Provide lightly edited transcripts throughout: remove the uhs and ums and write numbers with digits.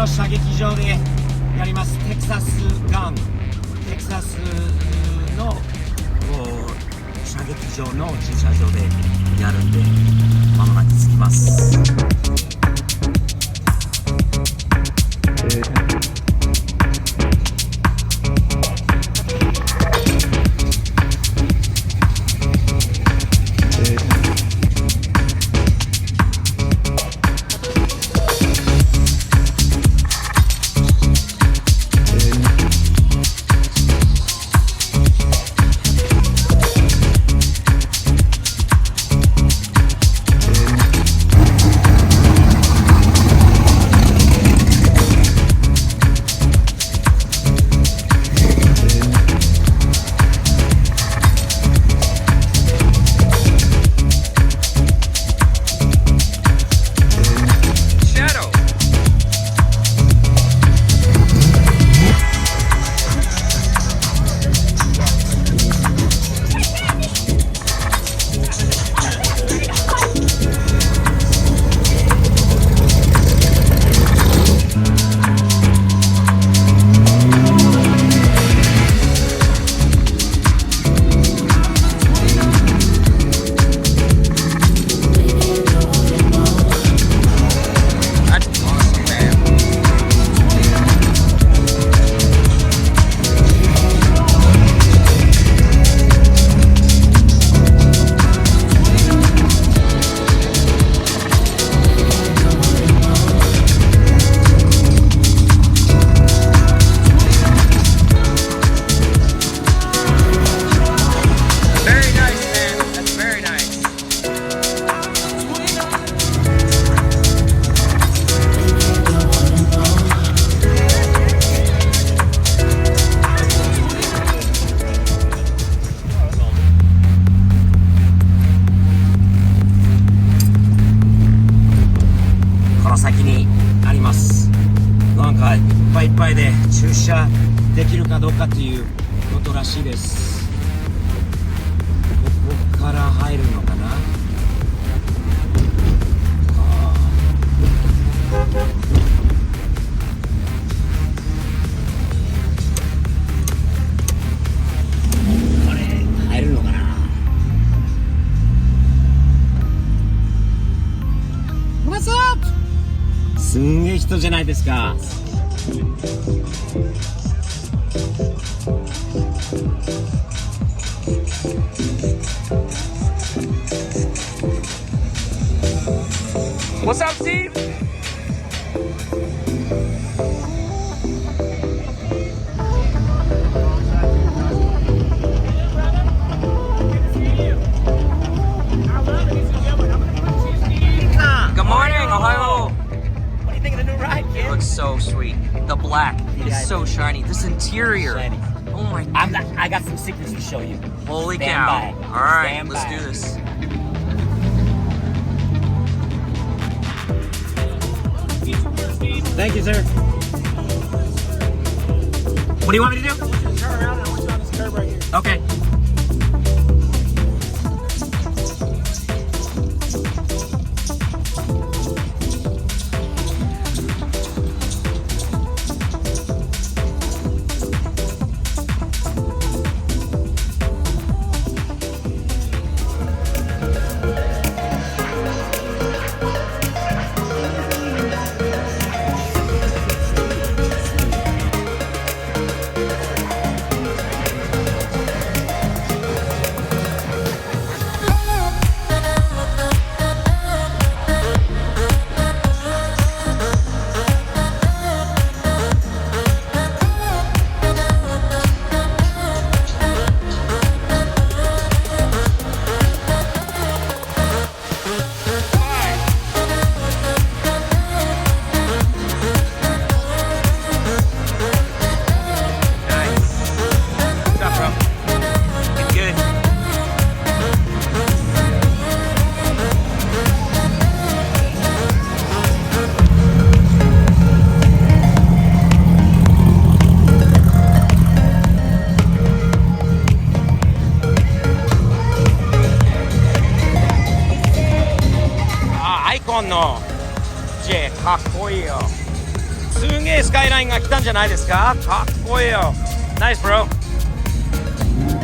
射撃場でやりますテキサスガン、テキサスの射撃場の駐車場でやるんで、まもなく着きます。先にあります。なんかいっぱいいっぱいで駐車できるかどうかっていうことらしいです。ここから入るのかな。これ入るのかな。What's up?すんげえ人じゃないですか。What's up, Steve? Good morning, Ohio. It looks so sweet. The black is so shiny. This interior. Shiny. Oh my I god. got some secrets to show you. Holy Stand cow. by. All right, Stand let's by. do this. Thank you, sir. What do you want me to do? Turn around and I want you on this curb right here. Okay. J かっこいいよ。すげえスカイラインが来たんじゃないですか。かっこいいよ。ナイスブロ。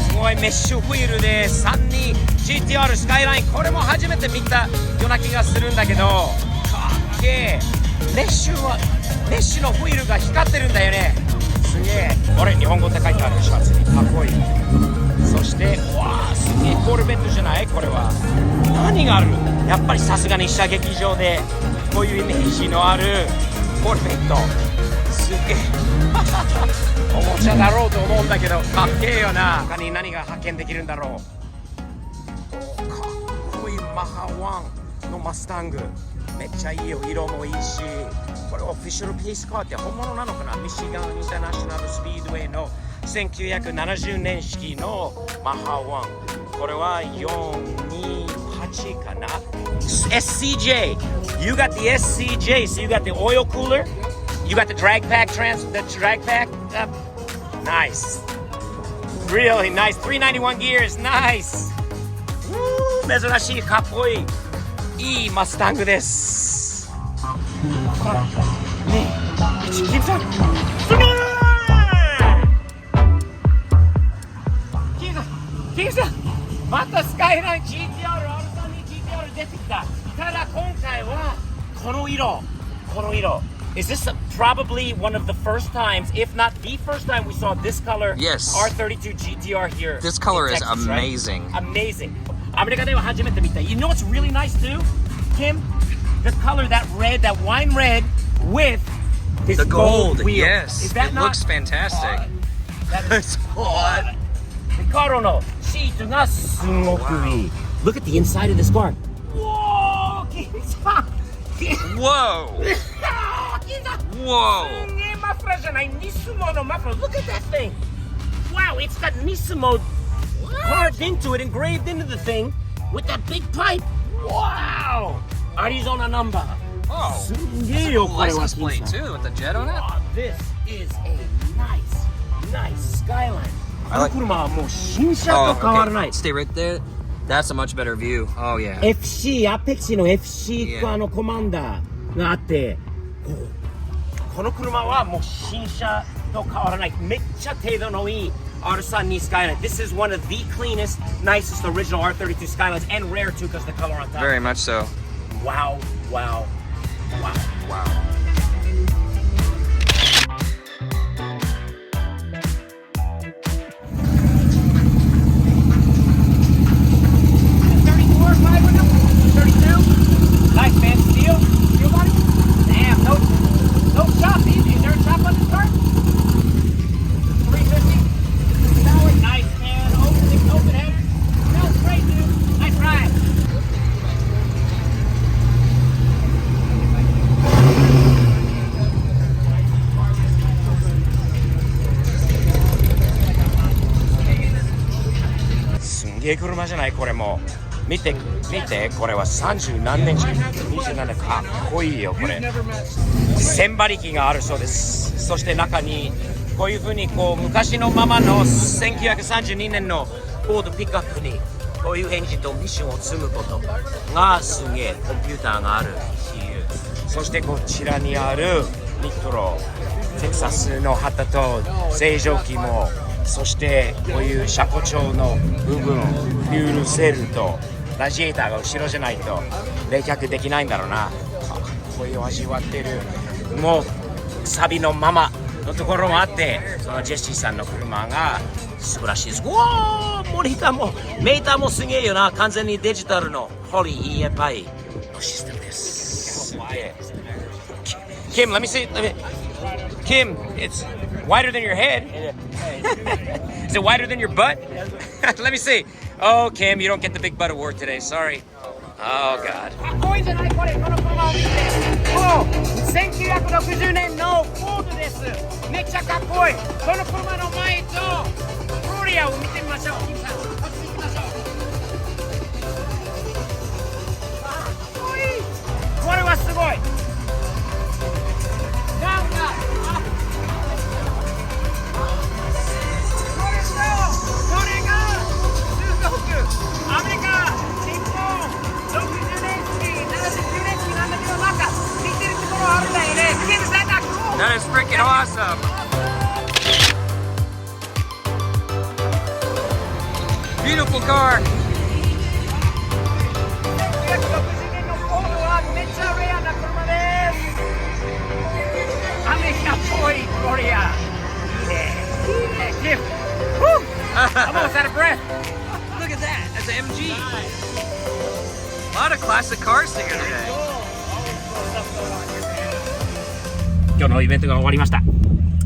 すごいメッシュホイールで 32GTR スカイライン、これも初めて見たような気がするんだけど、かっけえ。メッシュのホイールが光ってるんだよね。すげえ。あれ日本語って書いてあるシャツにかっこいい。そしてわあ、すげえコルベットじゃないこれは。何がある。やっぱりさすがに射撃場でこういうイメージのあるコルベット、すげえおもちゃだろうと思うんだけどかっけえよな。他に何が発見できるんだろう。かっこいいマハワンのマスタング、めっちゃいいよ。色もいいし、これオフィシャルピースカーって本物なのかな。ミシガンインターナショナルスピードウェイの1970年式のマハワン、これは428かな。 SCJ, you got the SCJ, so you got the oil cooler, you got the drag pack nice, really nice. 391 gears, nice. 珍しい、かっこいいいいマスタングです。ねえ、キムさん、すごい。キムさん、またスカイライン GTR、 アルタに GTR 出てきた。ただ今回はこの色。Is this probably one of the first times, if not the first time, we saw this color? Yes. R32 GTR here. This color in is Texas, amazing. Right? Amazing. アメリカでは初めて見た。You know what's really nice too, Kim? The color, that red, that wine red with this The gold, wheel. yes. Is that It not looks fantastic. That is hot. カロのシートがすごくいい。Look at the inside of this car. Whoa! 金さん Whoa! 金さん Whoa! すげえマフラーじゃない。ニスモのマフラー。Look at that thing. Wow, it's got Nismo carved into it, engraved into the thing with that big pipe. Wow! Arizona number. Oh, すげえよこれは license plate 金さん。 too with the jet on it. This is a nice skyline. I like- この車はもう新車 Oh, と変わらない。 okay. Stay right there. That's a much better view. Oh yeah. FC アペクシの FC Yeah. コマンダーがあって、この車はもう新車と変わらない。めっちゃ程度のいい R32 Skyline. This is one of the cleanest, nicest original R32 Skylines, and rare too because the color on top. Very much so. Wow. Wow. 34, 5 window, 32. Nice man, steel body. Damn, no shop. Is there a shop on this car? 350. Power, nice man. Open header. Smells great, dude. Nice ride.すんげえ車じゃないこれも。見てこれは30何年27年かっこいいよこれ。1000馬力があるそうです。そして中にこういう風にこう昔のままの1932年のフォードピックアップにこういうエンジンとミッションを積むことがすげえコンピューターがあるっていう。そしてこちらにあるニトロテキサスの旗と清浄機も、そしてこういう車庫調の部分、フュールセルとラジエーターが後ろじゃないと冷却できないんだろうな。かっこいいを味わってる。もうサビのままのところもあって、そのジェシーさんの車が素晴らしいです。うわー、モニターもメーターもすげえよな。完全にデジタルのホリー EFI のシステムです。すげえ。Kim, let me see. Kim, it's wider than your head. Is it wider than your butt? Let me see. Oh, Kim, you don't get the big butt award today. Sorry. Oh, God. かっこいいじゃないこれ。この車を見て。もう1960年のフォードです。めっちゃかっこいい。この車の前とフロリアを見てみましょう。金さん、こっち行きましょう。かっこいい。これはすごい。なんかそれがすごくアメリカ、日本、60年式、79年式なんだけど、なんか似てるところあるんだよね。キムさんが A lot of classic cars together today. 今日のイベントが終わりました。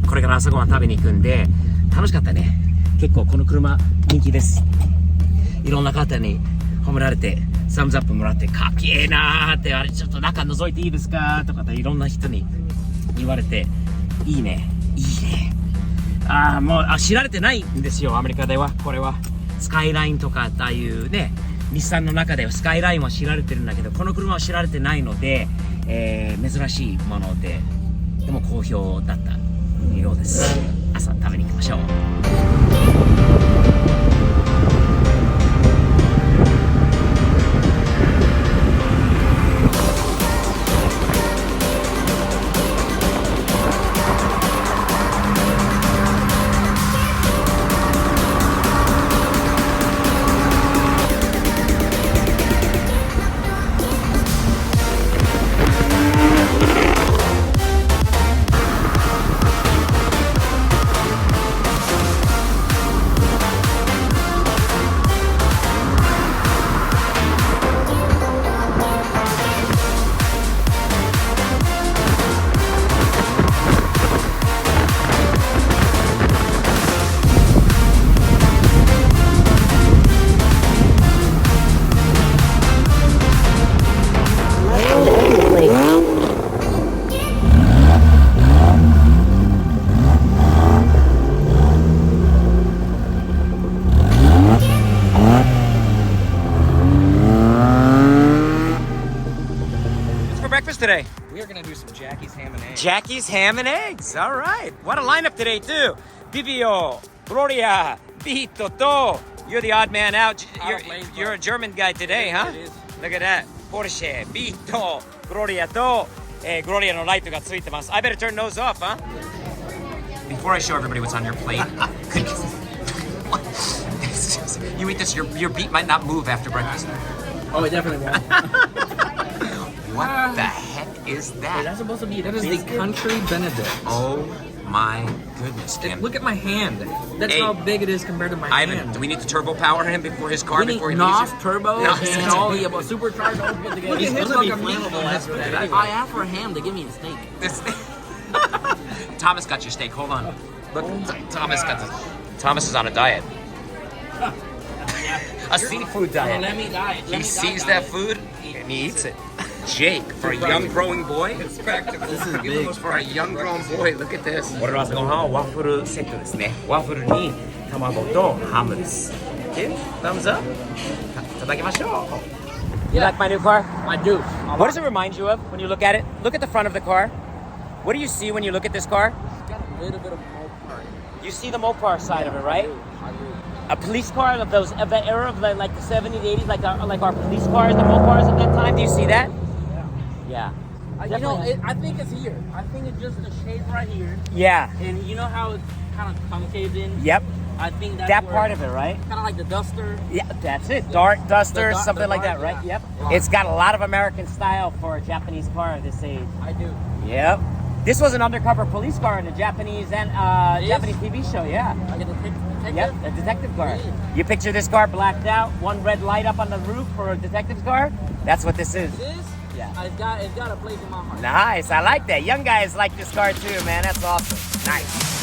これから朝ごはん食べに行くんで楽しかったね。結構この車人気です。いろんな方に褒められてサムズアップもらってかっけえなーって、あれちょっと中覗いていいですかとかっていろんな人に言われて、いいねいいね。もう知られてないんですよアメリカでは。これはスカイラインとかああいうね、日産の中ではスカイラインは知られてるんだけど、この車は知られてないので、珍しいものででも好評だったようです。朝食べに行きましょう。Today? We are gonna do some Jackie's ham and eggs. Jackie's ham and eggs. All right. What a lineup today too. Vivio, Gloria, Vito, To. You're the odd man out. You're a German guy today, huh? It is. Look at that. Porsche, Vito, Gloria, To. Gloria no lightがついてます. I better turn those off, huh? Before I show everybody what's on your plate, you eat this, your beat might not move after breakfast. Oh, it definitely won't. What the heck is that? That's supposed to be. That is the country Benedict. Oh my goodness, Kim. Look at my hand. That's Hey, how big it is compared to my hand. Do we need to turbo power him before his car? We need Before he NOS leaves? turbo NOS and all the supercharged all put together. Look at his Look fucking flammable after that. I asked for a ham. They give me a steak. This- Thomas got your steak. Hold on. Look, Thomas got this. Thomas is on a diet. A seafood diet. Let me die. He sees that food and he eats it. Jake, for a young growing boy. This is big. For a young grown boy, look at this. 俺の朝ごはんはワッフルセットですね。ワッフルに卵とハムです。Okay? Thumbs up? いただきましょう。You like my new car? I do. What does it remind you of when you look at it? Look at the front of the car. What do you see when you look at this car? It's got a little bit of Mopar. You see the Mopar side of it, right? I do. A police car of that era of like the 70s, 80s, like our police cars, the Mopars of that time. Do you see that? Yeah. You know, I think it's here. I think it's just the shape right here. Yeah. And you know how it's kind of concave in? Yep. I think that's That part of it, right? Kind of like the Duster. Yeah, that's it. Dart, Duster, The something like that, Dart, right? yeah. Yep. It's got a lot of American style for a Japanese car of this age. I do. Yep. This was an undercover police car in a Japanese and It Japanese TV show, yeah. Like a detective? Yep, a detective car. Really? You picture this car blacked out, one red light up on the roof for a detective's car? That's what this is. It is? Yeah. It's got a place in my heart. Nice, I like that. Young guys like this car too, man. That's awesome. Nice.